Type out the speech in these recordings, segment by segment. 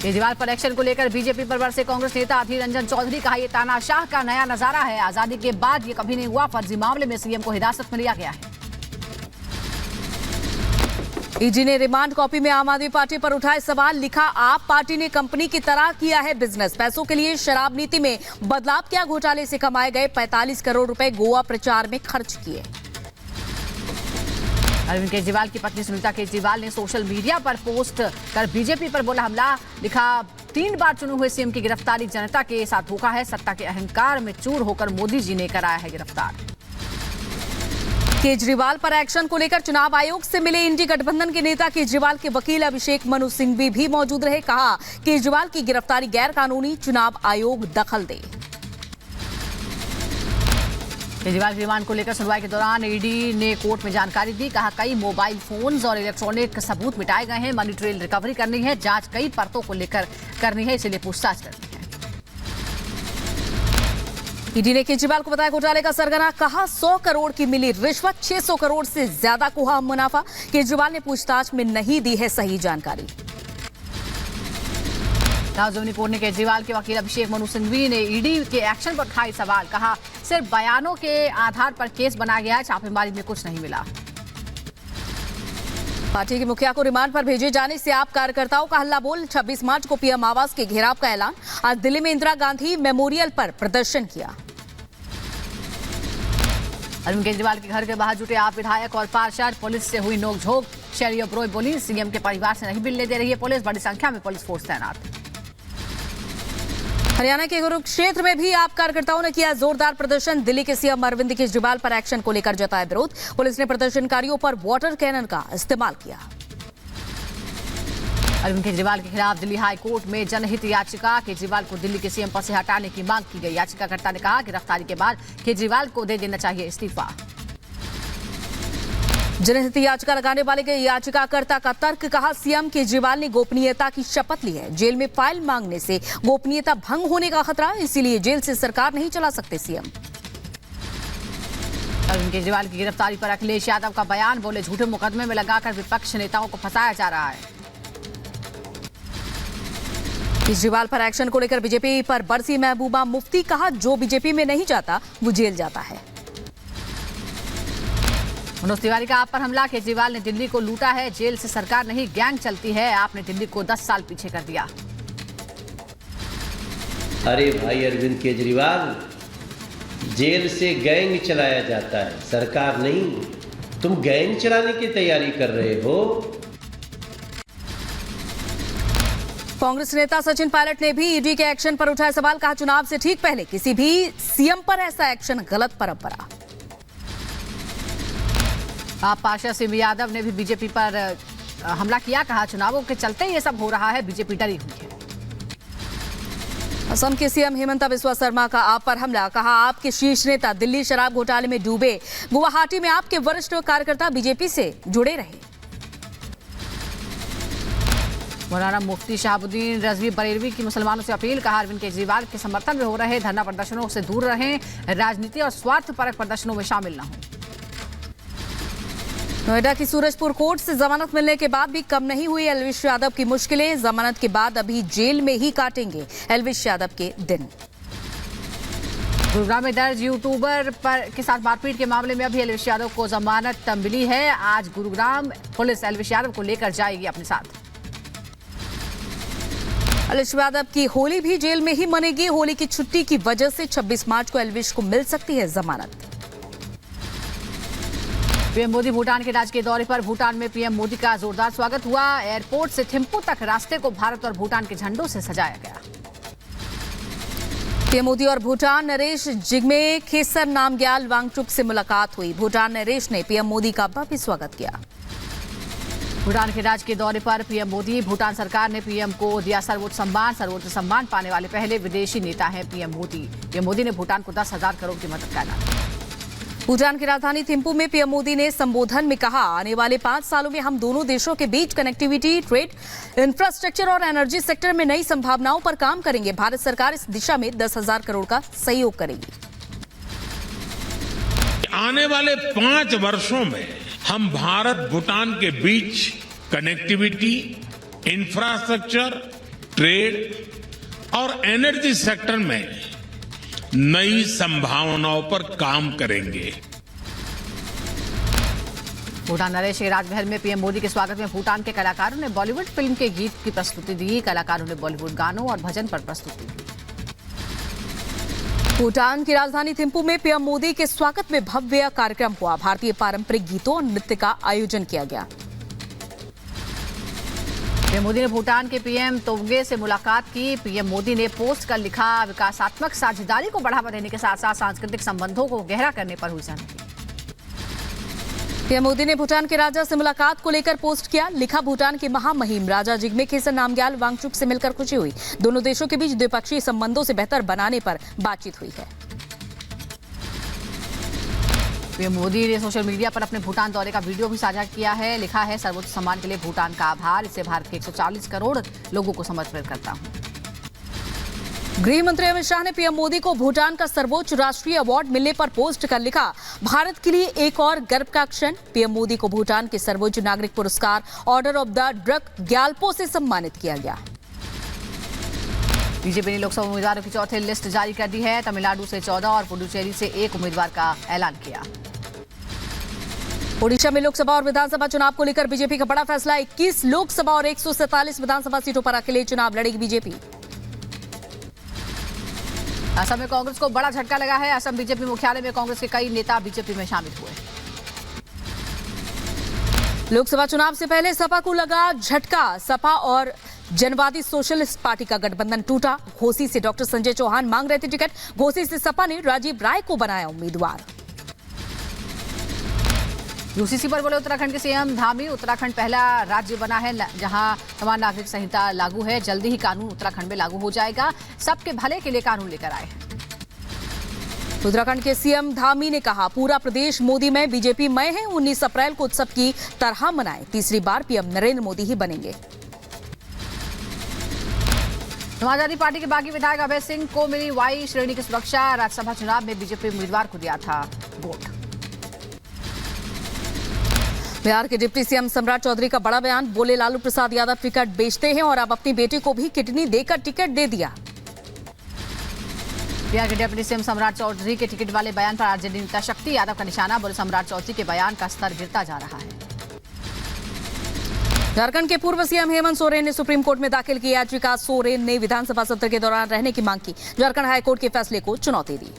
केजरीवाल पर एक्शन को लेकर बीजेपी पर बरसे कांग्रेस नेता अधीर रंजन चौधरी। कहा यह तानाशाह का नया नजारा है, आजादी के बाद ये कभी नहीं हुआ। फर्जी मामले में सीएम को हिरासत में लिया गया है। ईडी ने रिमांड कॉपी में आम आदमी पार्टी पर उठाए सवाल। लिखा, आप पार्टी ने कंपनी की तरह किया है बिजनेस, पैसों के लिए शराब नीति में बदलाव किया, घोटाले से कमाए गए 45 करोड़ रुपए गोवा प्रचार में खर्च किए। अरविंद केजरीवाल की पत्नी सुनीता केजरीवाल ने सोशल मीडिया पर पोस्ट कर बीजेपी पर बोला हमला। लिखा, 3 बार चुने हुए सीएम की गिरफ्तारी जनता के साथ धोखा है, सत्ता के अहंकार में चूर होकर मोदी जी ने कराया है गिरफ्तार। केजरीवाल पर एक्शन को लेकर चुनाव आयोग से मिले इंडी गठबंधन के नेता। केजरीवाल के वकील अभिषेक मनु सिंघवी भी मौजूद रहे। कहा, केजरीवाल की गिरफ्तारी गैर कानूनी, चुनाव आयोग दखल दे। केजरीवाल रिमांड को लेकर सुनवाई के दौरान ईडी ने कोर्ट में जानकारी दी। कहा, कई मोबाइल फोन्स और इलेक्ट्रॉनिक सबूत मिटाए गए हैं, मनी ट्रेल रिकवरी करनी है, जांच कई परतों को लेकर करनी है, इसलिए पूछताछ करनी है। ईडी ने केजरीवाल को बताया घोटाले का सरगना। कहा, 100 करोड़ की मिली रिश्वत, 600 करोड़ से ज्यादा को हुआ मुनाफा। केजरीवाल ने पूछताछ में नहीं दी है सही जानकारी। राजधानी कोर्ट ने केजरीवाल के वकील अभिषेक मनु सिंघवी ने ईडी के एक्शन पर उठाए सवाल। कहा, सिर्फ बयानों के आधार पर केस बनाया गया है, छापेमारी में कुछ नहीं मिला। पार्टी के मुखिया को रिमांड पर भेजे जाने से आप कार्यकर्ताओं का हल्ला बोल। 26 मार्च को पीएम आवास के घेराव का ऐलान। आज दिल्ली में इंदिरा गांधी मेमोरियल पर प्रदर्शन किया। अरविंद केजरीवाल के घर के बाहर जुटे आप विधायक और पार्षद। पुलिस से हुई नोकझोंक। शहरी अब्रोई बोली, सीएम के परिवार से नहीं मिलने दे रही है पुलिस। बड़ी संख्या में पुलिस फोर्स तैनात। हरियाणा के कुरुक्षेत्र में भी आप कार्यकर्ताओं ने किया जोरदार प्रदर्शन। दिल्ली के सीएम अरविंद केजरीवाल पर एक्शन को लेकर जताया विरोध। पुलिस ने प्रदर्शनकारियों पर वाटर कैनन का इस्तेमाल किया। अरविंद केजरीवाल के खिलाफ दिल्ली हाई कोर्ट में जनहित याचिका। केजरीवाल को दिल्ली के सीएम पद से हटाने की मांग की गई। याचिकाकर्ता ने कहा, गिरफ्तारी के बाद केजरीवाल को दे देना चाहिए इस्तीफा। जनहित याचिका लगाने वाले के याचिकाकर्ता का तर्क। कहा, सीएम केजरीवाल ने गोपनीयता की शपथ ली है, जेल में फाइल मांगने से गोपनीयता भंग होने का खतरा, इसीलिए जेल से सरकार नहीं चला सकते सीएम। अरविंद केजरीवाल की गिरफ्तारी पर अखिलेश यादव का बयान। बोले, झूठे मुकदमे में लगाकर विपक्ष नेताओं को फंसाया जा रहा है। केजरीवाल पर एक्शन को लेकर बीजेपी पर बरसी महबूबा मुफ्ती। कहा, जो बीजेपी में नहीं जाता वो जेल जाता है। मनोज तिवारी का आप पर हमला। केजरीवाल ने दिल्ली को लूटा है, जेल से सरकार नहीं गैंग चलती है, आपने दिल्ली को 10 साल पीछे कर दिया। अरे भाई अरविंद केजरीवाल, जेल से गैंग चलाया जाता है, सरकार नहीं। तुम गैंग चलाने की तैयारी कर रहे हो। कांग्रेस नेता सचिन पायलट ने भी ईडी के एक्शन पर उठाए सवाल। कहा, चुनाव से ठीक पहले किसी भी सीएम पर ऐसा एक्शन गलत परंपरा। आप पार्षद सीबी यादव ने भी बीजेपी पर हमला किया। कहा, चुनावों के चलते ये सब हो रहा है, बीजेपी डरी हुई है। असम के सीएम हेमंत बिस्वा शर्मा का आप पर हमला। कहा, आपके शीर्ष नेता दिल्ली शराब घोटाले में डूबे, गुवाहाटी में आपके वरिष्ठ कार्यकर्ता बीजेपी से जुड़े रहे। मौलाना मुफ्ती शहाबुद्दीन रजवी बरेलवी की मुसलमानों से अपील। कहा, अरविंद केजरीवाल के समर्थन में हो रहे धरना प्रदर्शनों से दूर रहें, राजनीति और स्वार्थपरक प्रदर्शनों में शामिल न हों। नोएडा की सूरजपुर कोर्ट से जमानत मिलने के बाद भी कम नहीं हुई एल्विश यादव की मुश्किलें। जमानत के बाद अभी जेल में ही काटेंगे एल्विश यादव के दिन। गुरुग्राम में दर्ज यूट्यूबर के साथ मारपीट के मामले में अभी एल्विश यादव को जमानत मिली है। आज गुरुग्राम पुलिस एल्विश यादव को लेकर जाएगी अपने साथ। एल्विश यादव की होली भी जेल में ही मनेगी। होली की छुट्टी की वजह से 26 मार्च को एल्विश को मिल सकती है जमानत। पीएम मोदी भूटान के राजकीय दौरे पर। भूटान में पीएम मोदी का जोरदार स्वागत हुआ। एयरपोर्ट से थिम्पू तक रास्ते को भारत और भूटान के झंडों से सजाया गया। पीएम मोदी और भूटान नरेश जिग्मे खेसर नामग्याल वांगचुक से मुलाकात हुई। भूटान नरेश ने पीएम मोदी का भव्य स्वागत किया। भूटान के राजकीय दौरे पर पीएम मोदी। भूटान सरकार ने पीएम को दिया सर्वोच्च सम्मान। सर्वोच्च सम्मान पाने वाले पहले विदेशी नेता हैं पीएम मोदी। पीएम मोदी ने भूटान को 10,000 करोड़ की मदद का ऐलान। भूटान की राजधानी थिम्पू में पीएम मोदी ने संबोधन में कहा, आने वाले 5 सालों में हम दोनों देशों के बीच कनेक्टिविटी, ट्रेड, इंफ्रास्ट्रक्चर और एनर्जी सेक्टर में नई संभावनाओं पर काम करेंगे। भारत सरकार इस दिशा में 10,000 करोड़ का सहयोग करेगी। आने वाले 5 वर्षों में हम भारत भूटान के बीच कनेक्टिविटी, इंफ्रास्ट्रक्चर, ट्रेड और एनर्जी सेक्टर में नई संभावनाओं पर काम करेंगे। भूटान नरेश के राजमहल में पीएम मोदी के स्वागत में भूटान के कलाकारों ने बॉलीवुड फिल्म के गीत की प्रस्तुति दी। कलाकारों ने बॉलीवुड गानों और भजन पर प्रस्तुति दी। भूटान की राजधानी थिम्पू में पीएम मोदी के स्वागत में भव्य कार्यक्रम हुआ। भारतीय पारंपरिक गीतों और नृत्य का आयोजन किया गया। पीएम मोदी ने भूटान के पीएम तोब्गे से मुलाकात की। पीएम मोदी ने पोस्ट कर लिखा, विकासात्मक साझेदारी को बढ़ावा देने के साथ साथ सांस्कृतिक संबंधों को गहरा करने पर हुई सहमति। पीएम मोदी ने भूटान के राजा से मुलाकात को लेकर पोस्ट किया। लिखा, भूटान के महामहिम राजा जिग्मे खेसर नामग्याल वांगचुक से मिलकर खुशी हुई। दोनों देशों के बीच द्विपक्षीय संबंधों से बेहतर बनाने पर बातचीत हुई है। पीएम मोदी ने सोशल मीडिया पर अपने भूटान दौरे का वीडियो भी साझा किया है। लिखा है, सर्वोच्च सम्मान के लिए भूटान का आभार। इसे भारत के 140 करोड़ लोगों को समर्पित करता हूं। गृह मंत्री अमित शाह ने पीएम मोदी को भूटान का सर्वोच्च राष्ट्रीय अवार्ड मिलने पर पोस्ट कर लिखा, भारत के लिए एक और गर्व का क्षण। पीएम मोदी को भूटान के सर्वोच्च नागरिक पुरस्कार order of the drug Gyalpo से सम्मानित किया गया। बीजेपी ने लोकसभा उम्मीदवारों की चौथी लिस्ट जारी कर दी है। तमिलनाडु से 14 और पुडुचेरी से 1 उम्मीदवार का ऐलान किया। ओडिशा में लोकसभा और विधानसभा चुनाव को लेकर बीजेपी का बड़ा फैसला। 21 लोकसभा और 147 विधानसभा सीटों पर अकेले चुनाव लड़ेगी बीजेपी। असम में कांग्रेस को बड़ा झटका लगा है। असम बीजेपी मुख्यालय में कांग्रेस के कई नेता बीजेपी में शामिल हुए। लोकसभा चुनाव से पहले सपा को लगा झटका। सपा और जनवादी सोशलिस्ट पार्टी का गठबंधन टूटा। घोसी से डॉक्टर संजय चौहान मांग रहे थे टिकट। घोसी से सपा ने राजीव राय को बनाया उम्मीदवार। यूसीसी पर बोले उत्तराखंड के सीएम धामी। उत्तराखंड पहला राज्य बना है जहां समान नागरिक संहिता लागू है। जल्दी ही कानून उत्तराखंड में लागू हो जाएगा। सबके भले के लिए कानून लेकर आए हैं। उत्तराखंड के सीएम धामी ने कहा, पूरा प्रदेश मोदी में बीजेपी में है। 19 अप्रैल को उत्सव की तरह मनाएं। तीसरी बार पीएम नरेंद्र मोदी ही बनेंगे। समाजवादी पार्टी के बागी विधायक अभय सिंह को मिली वाई श्रेणी की सुरक्षा। राज्यसभा चुनाव में बीजेपी उम्मीदवार को दिया था वोट। बिहार के डिप्टी सीएम सम्राट चौधरी का बड़ा बयान। बोले, लालू प्रसाद यादव टिकट बेचते हैं और अब अपनी बेटी को भी किडनी देकर टिकट दे दिया। बिहार के डिप्टी सीएम सम्राट चौधरी के टिकट वाले बयान पर आरजेडी नेता शक्ति यादव का निशाना। बोले, सम्राट चौधरी के बयान का स्तर गिरता जा रहा है। झारखंड के पूर्व सीएम हेमंत सोरेन ने सुप्रीम कोर्ट में दाखिल की याचिका। सोरेन ने विधानसभा सत्र के दौरान रहने की मांग की। झारखंड हाईकोर्ट के फैसले को चुनौती दी।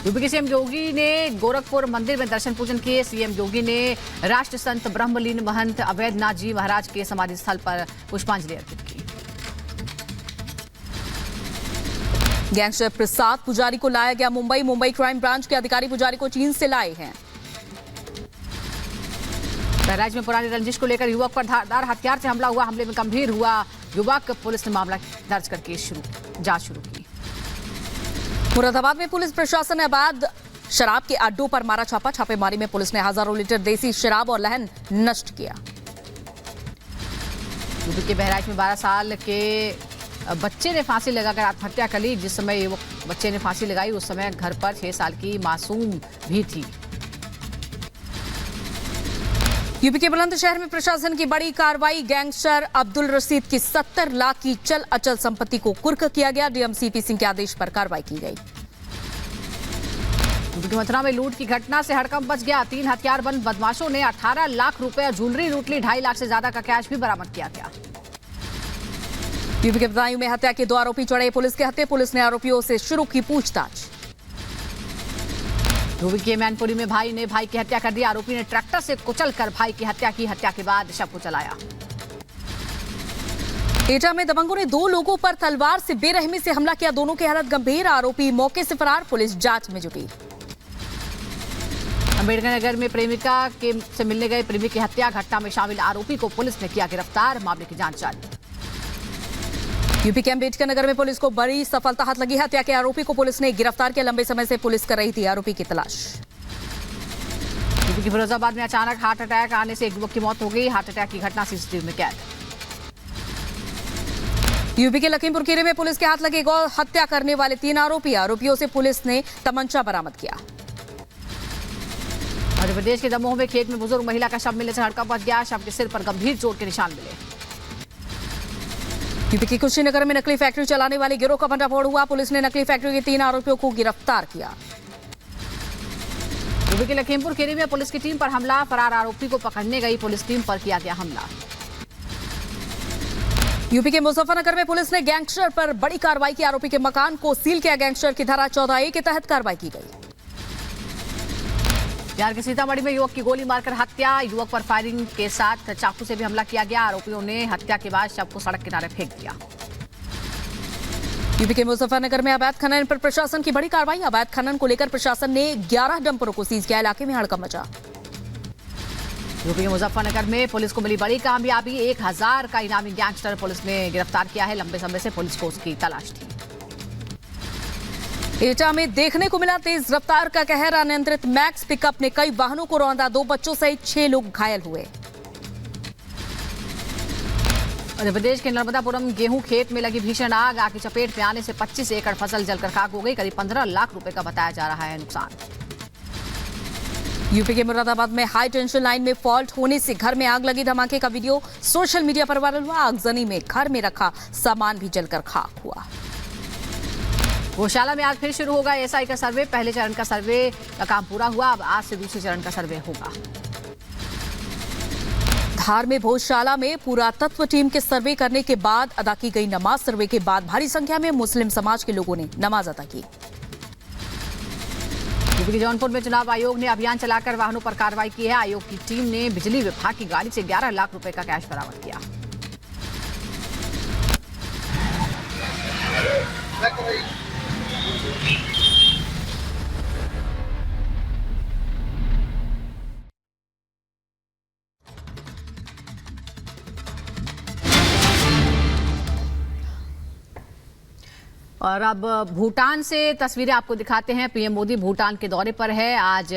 यूपी के सीएम योगी ने गोरखपुर मंदिर में दर्शन पूजन किए। सीएम योगी ने राष्ट्र संत ब्रह्मलीन महंत अवैधनाथ जी महाराज के समाधि स्थल पर पुष्पांजलि अर्पित की। गैंगस्टर प्रसाद पुजारी को लाया गया मुंबई। मुंबई क्राइम ब्रांच के अधिकारी पुजारी को चीन से लाए हैं। बहराइच में पुरानी रंजिश को लेकर युवक पर धारदार हथियार से हमला हुआ। हमले में गंभीर हुआ युवक। पुलिस ने मामला दर्ज करके जांच शुरू की। मुरादाबाद में पुलिस प्रशासन ने अवैध शराब के अड्डों पर मारा छापा। छापेमारी में पुलिस ने हजारों लीटर देसी शराब और लहन नष्ट किया। यूपी के बहराइच में 12 साल के बच्चे ने फांसी लगाकर आत्महत्या कर ली। जिस समय बच्चे ने फांसी लगाई उस समय घर पर 6 साल की मासूम भी थी। यूपी के बुलंदशहर में प्रशासन की बड़ी कार्रवाई। गैंगस्टर अब्दुल रशीद की 70 लाख की चल अचल संपत्ति को कुर्क किया गया। डीएम सीपी सिंह के आदेश पर कार्रवाई की गई। यूपी के मथुरा में लूट की घटना से हड़कंप मच गया। 3 हथियारबंद बदमाशों ने 18 लाख रुपए ज्वेलरी लूट ली। 2.5 लाख से ज्यादा का कैश भी बरामद किया गया। यूपी के बदायूं में हत्या के 2 आरोपी चढ़े पुलिस के हत्थे। पुलिस ने आरोपियों से शुरू की पूछताछ। यूपी के मैनपुरी में भाई ने भाई की हत्या कर दी। आरोपी ने ट्रैक्टर से कुचलकर भाई की हत्या की। हत्या के बाद शव को जलाया। एटा में दबंगों ने 2 लोगों पर तलवार से बेरहमी से हमला किया। दोनों की हालत गंभीर। आरोपी मौके से फरार। पुलिस जांच में जुटी। अम्बेडकर नगर में प्रेमिका से मिलने गए प्रेमी की हत्या। घटना में शामिल आरोपी को पुलिस ने किया गिरफ्तार। मामले की जांच जारी। यूपी के अम्बेडकर नगर में पुलिस को बड़ी सफलता हाथ लगी। हत्या के आरोपी को पुलिस ने गिरफ्तार किया। लंबे समय से पुलिस कर रही थी आरोपी की तलाश। यूपी के फिरोजाबाद में अचानक हार्ट अटैक आने से एक युवक की मौत हो गई। हार्ट अटैक की घटना सीसीटीवी में कैद। यूपी के लखीमपुर खीरी में पुलिस के हाथ लगे गौ हत्या करने वाले 3 आरोपियों से पुलिस ने तमंचा बरामद किया। मध्य प्रदेश के दमोह में खेत में बुजुर्ग महिला का शव मिलने से हड़कंप मच गया। शव के सिर पर गंभीर चोट के निशान मिले। यूपी के कुशीनगर में नकली फैक्ट्री चलाने वाले गिरोह का भंडाफोड़ हुआ। पुलिस ने नकली फैक्ट्री के 3 आरोपियों को गिरफ्तार किया। यूपी के लखीमपुर खीरी में पुलिस की टीम पर हमला, फरार आरोपी को पकड़ने गई पुलिस टीम पर किया गया हमला। यूपी के मुजफ्फरनगर में पुलिस ने गैंगस्टर पर बड़ी कार्रवाई की। आरोपी के मकान को सील किया। गैंगस्टर की धारा 14A के तहत कार्रवाई की गई। बिहार के सीतामढ़ी में युवक की गोली मारकर हत्या, युवक पर फायरिंग के साथ चाकू से भी हमला किया गया। आरोपियों ने हत्या के बाद शव को सड़क किनारे फेंक दिया। यूपी के मुजफ्फरनगर में अवैध खनन पर प्रशासन की बड़ी कार्रवाई। अवैध खनन को लेकर प्रशासन ने 11 डंपरों को सीज किया। इलाके में हड़कंप मचा। यूपी के मुजफ्फरनगर में पुलिस को मिली बड़ी कामयाबी। 1000 का इनामी गैंगस्टर पुलिस ने गिरफ्तार किया है। लंबे समय से पुलिस को उसकी तलाश थी। एटा में देखने को मिला तेज रफ्तार का कहर। अनियंत्रित मैक्स पिकअप ने कई वाहनों को रौंदा। 2 बच्चों सहित 6 लोग घायल हुए। मध्य प्रदेश के नर्मदापुरम गेहूं खेत में लगी भीषण आग। आग की चपेट में आने से 25 एकड़ फसल जलकर खाक हो गई। करीब 15 लाख रुपए का बताया जा रहा है नुकसान। यूपी के मुरादाबाद में हाई टेंशन लाइन में फॉल्ट होने से घर में आग लगी। धमाके का वीडियो सोशल मीडिया पर वायरल हुआ। आगजनी में घर में रखा सामान भी जलकर खाक हुआ। गौशाला में आज फिर शुरू होगा एसआई का सर्वे। पहले चरण का सर्वे का काम पूरा हुआ। अब आज से दूसरे चरण का सर्वे होगा। धार में भोजशाला में पुरातत्व टीम के सर्वे करने के बाद अदा की गई नमाज। सर्वे के बाद भारी संख्या में मुस्लिम समाज के लोगों ने नमाज अदा की। यूपी के जौनपुर में चुनाव आयोग ने अभियान चलाकर वाहनों पर कार्रवाई की है। आयोग की टीम ने बिजली विभाग की गाड़ी से 11 लाख रुपए का कैश बरामद किया। और अब भूटान से तस्वीरें आपको दिखाते हैं। पीएम मोदी भूटान के दौरे पर है। आज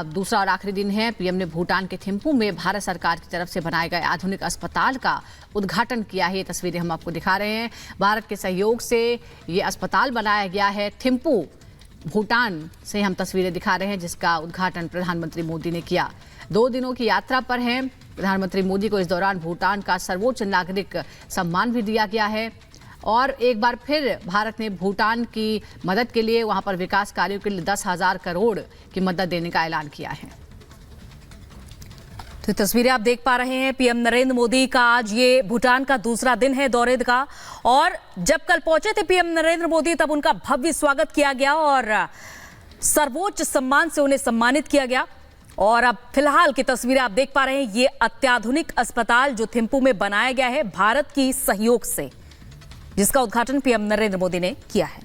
दूसरा और आखिरी दिन है। पीएम ने भूटान के थिम्पू में भारत सरकार की तरफ से बनाए गए आधुनिक अस्पताल का उद्घाटन किया है। ये तस्वीरें हम आपको दिखा रहे हैं। भारत के सहयोग से ये अस्पताल बनाया गया है। थिम्पू भूटान से हम तस्वीरें दिखा रहे हैं, जिसका उद्घाटन प्रधानमंत्री मोदी ने किया। 2 दिनों की यात्रा पर हैं प्रधानमंत्री मोदी को। इस दौरान भूटान का सर्वोच्च नागरिक सम्मान भी दिया गया है। और एक बार फिर भारत ने भूटान की मदद के लिए, वहां पर विकास कार्यों के लिए 10,000 करोड़ की मदद देने का ऐलान किया है। तो तस्वीरें आप देख पा रहे हैं। पीएम नरेंद्र मोदी का आज ये भूटान का दूसरा दिन है दौरे का। और जब कल पहुंचे थे पीएम नरेंद्र मोदी, तब उनका भव्य स्वागत किया गया और सर्वोच्च सम्मान से उन्हें सम्मानित किया गया। और अब फिलहाल की तस्वीरें आप देख पा रहे हैं। ये अत्याधुनिक अस्पताल जो थिम्पू में बनाया गया है भारत की सहयोग से, जिसका उद्घाटन पीएम नरेंद्र मोदी ने किया है।